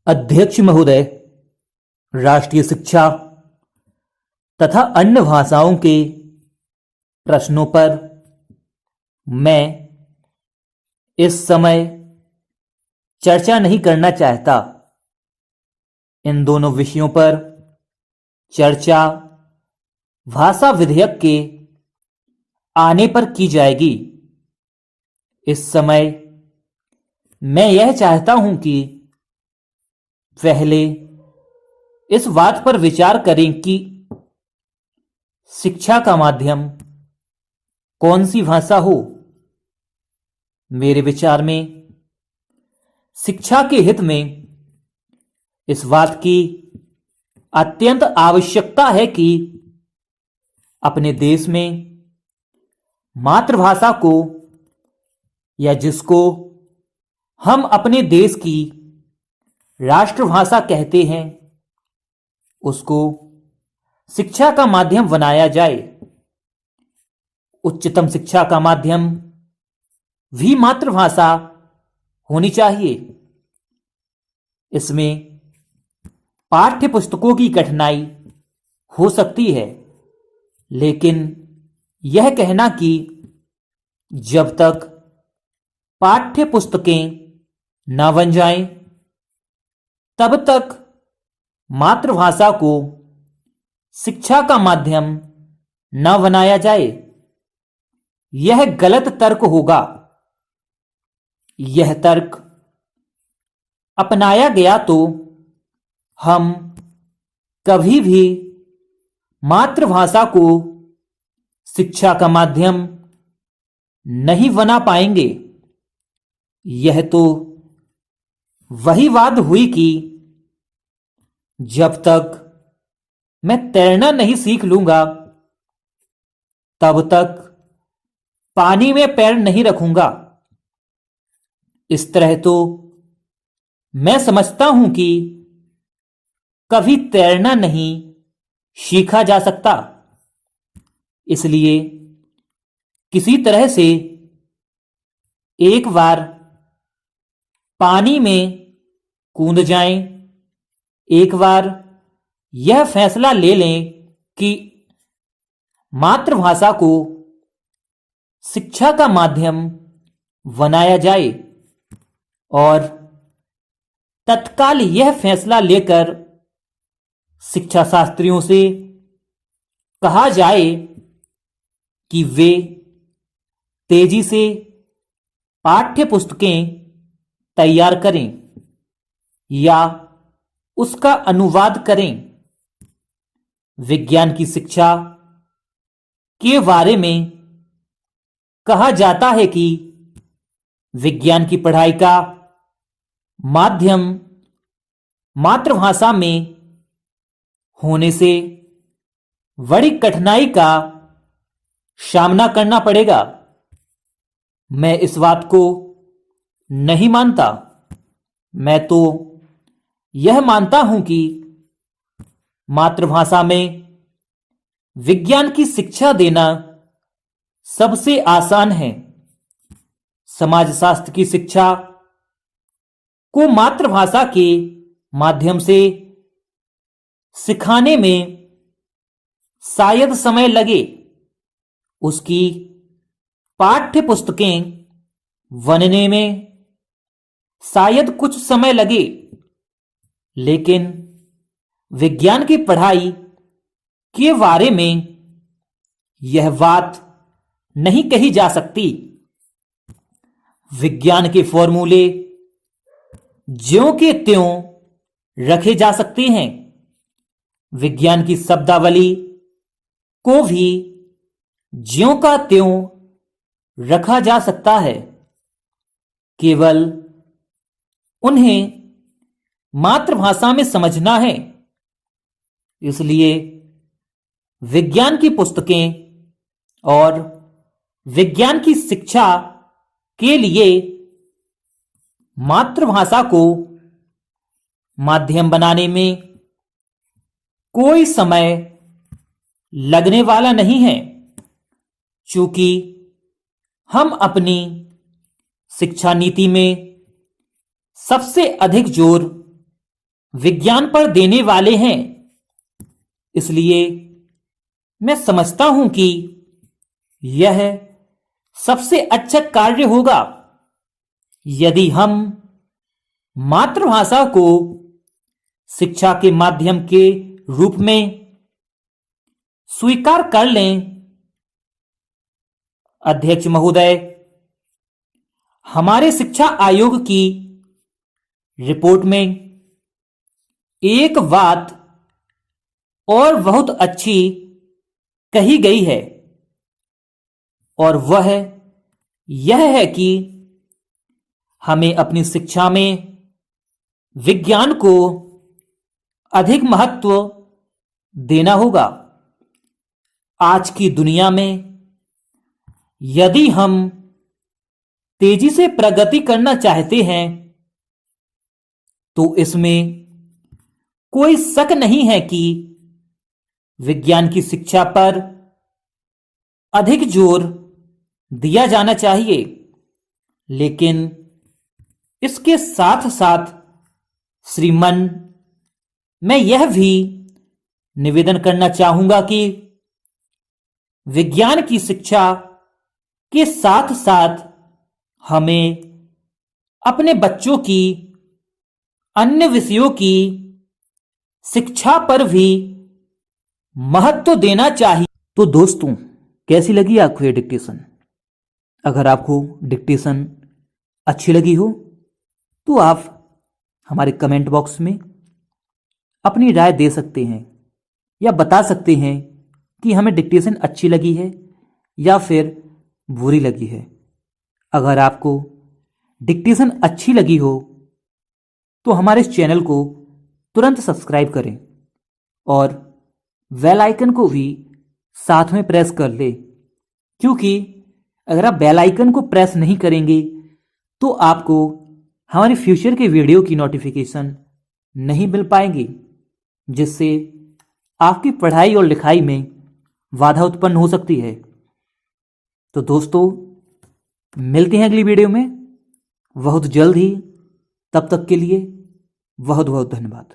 अध्यक्ष महोदय, राष्ट्रीय शिक्षा तथा अन्य भाषाओं के प्रश्नों पर मैं इस समय चर्चा नहीं करना चाहता। इन दोनों विषयों पर चर्चा भाषा विधेयक के आने पर की जाएगी। इस समय मैं यह चाहता हूं कि पहले इस बात पर विचार करें कि शिक्षा का माध्यम कौन सी भाषा हो। मेरे विचार में शिक्षा के हित में इस बात की अत्यंत आवश्यकता है कि अपने देश में मातृभाषा को, या जिसको हम अपने देश की राष्ट्रभाषा कहते हैं, उसको शिक्षा का माध्यम बनाया जाए। उच्चतम शिक्षा का माध्यम भी मातृभाषा होनी चाहिए। इसमें पाठ्य पुस्तकों की कठिनाई हो सकती है, लेकिन यह कहना कि जब तक पाठ्य पुस्तकें न बन जाएं, तब तक मातृभाषा को शिक्षा का माध्यम न बनाया जाए, यह गलत तर्क होगा। यह तर्क अपनाया गया तो हम कभी भी मातृभाषा को शिक्षा का माध्यम नहीं बना पाएंगे। यह तो वही बात हुई कि जब तक मैं तैरना नहीं सीख लूंगा, तब तक पानी में पैर नहीं रखूंगा। इस तरह तो मैं समझता हूं कि कभी तैरना नहीं सीखा जा सकता। इसलिए किसी तरह से एक बार पानी में कूद जाएं, एक बार यह फैसला ले लें कि मातृभाषा को शिक्षा का माध्यम बनाया जाए, और तत्काल यह फैसला लेकर शिक्षा शास्त्रियों से कहा जाए कि वे तेजी से पाठ्य पुस्तकें तैयार करें या उसका अनुवाद करें। विज्ञान की शिक्षा के बारे में कहा जाता है कि विज्ञान की पढ़ाई का माध्यम मातृभाषा में होने से बड़ी कठिनाई का सामना करना पड़ेगा। मैं इस बात को नहीं मानता। मैं तो यह मानता हूं कि मातृभाषा में विज्ञान की शिक्षा देना सबसे आसान है। समाजशास्त्र की शिक्षा को मातृभाषा के माध्यम से सिखाने में शायद समय लगे, उसकी पाठ्य पुस्तकें बनने में शायद कुछ समय लगे, लेकिन विज्ञान की पढ़ाई के बारे में यह बात नहीं कही जा सकती। विज्ञान के फॉर्मूले ज्यों के त्यों रखे जा सकते हैं। विज्ञान की शब्दावली को भी ज्यों का त्यों रखा जा सकता है। केवल उन्हें मातृभाषा में समझना है। इसलिए विज्ञान की पुस्तकें और विज्ञान की शिक्षा के लिए मातृभाषा को माध्यम बनाने में कोई समय लगने वाला नहीं है, चूंकि हम अपनी शिक्षा नीति में सबसे अधिक जोर विज्ञान पर देने वाले हैं। इसलिए मैं समझता हूं कि यह सबसे अच्छा कार्य होगा यदि हम मातृभाषा को शिक्षा के माध्यम के रूप में स्वीकार कर लें। अध्यक्ष महोदय, हमारे शिक्षा आयोग की रिपोर्ट में एक बात और बहुत अच्छी कही गई है, और वह यह है कि हमें अपनी शिक्षा में विज्ञान को अधिक महत्व देना होगा। आज की दुनिया में यदि हम तेजी से प्रगति करना चाहते हैं तो इसमें कोई शक नहीं है कि विज्ञान की शिक्षा पर अधिक जोर दिया जाना चाहिए। लेकिन इसके साथ साथ श्रीमान, मैं यह भी निवेदन करना चाहूंगा कि विज्ञान की शिक्षा के साथ साथ हमें अपने बच्चों की अन्य विषयों की शिक्षा पर भी महत्व देना चाहिए। तो दोस्तों, कैसी लगी आपको ये डिक्टेशन? अगर आपको डिक्टेशन अच्छी लगी हो तो आप हमारे कमेंट बॉक्स में अपनी राय दे सकते हैं या बता सकते हैं कि हमें डिक्टेशन अच्छी लगी है या फिर बुरी लगी है। अगर आपको डिक्टेशन अच्छी लगी हो तो हमारे इस चैनल को तुरंत सब्सक्राइब करें और बेल आइकन को भी साथ में प्रेस कर ले, क्योंकि अगर आप बेल आइकन को प्रेस नहीं करेंगे तो आपको हमारे फ्यूचर के वीडियो की नोटिफिकेशन नहीं मिल पाएंगी, जिससे आपकी पढ़ाई और लिखाई में बाधा उत्पन्न हो सकती है। तो दोस्तों, मिलते हैं अगली वीडियो में बहुत जल्द ही। तब तक के लिए बहुत बहुत धन्यवाद।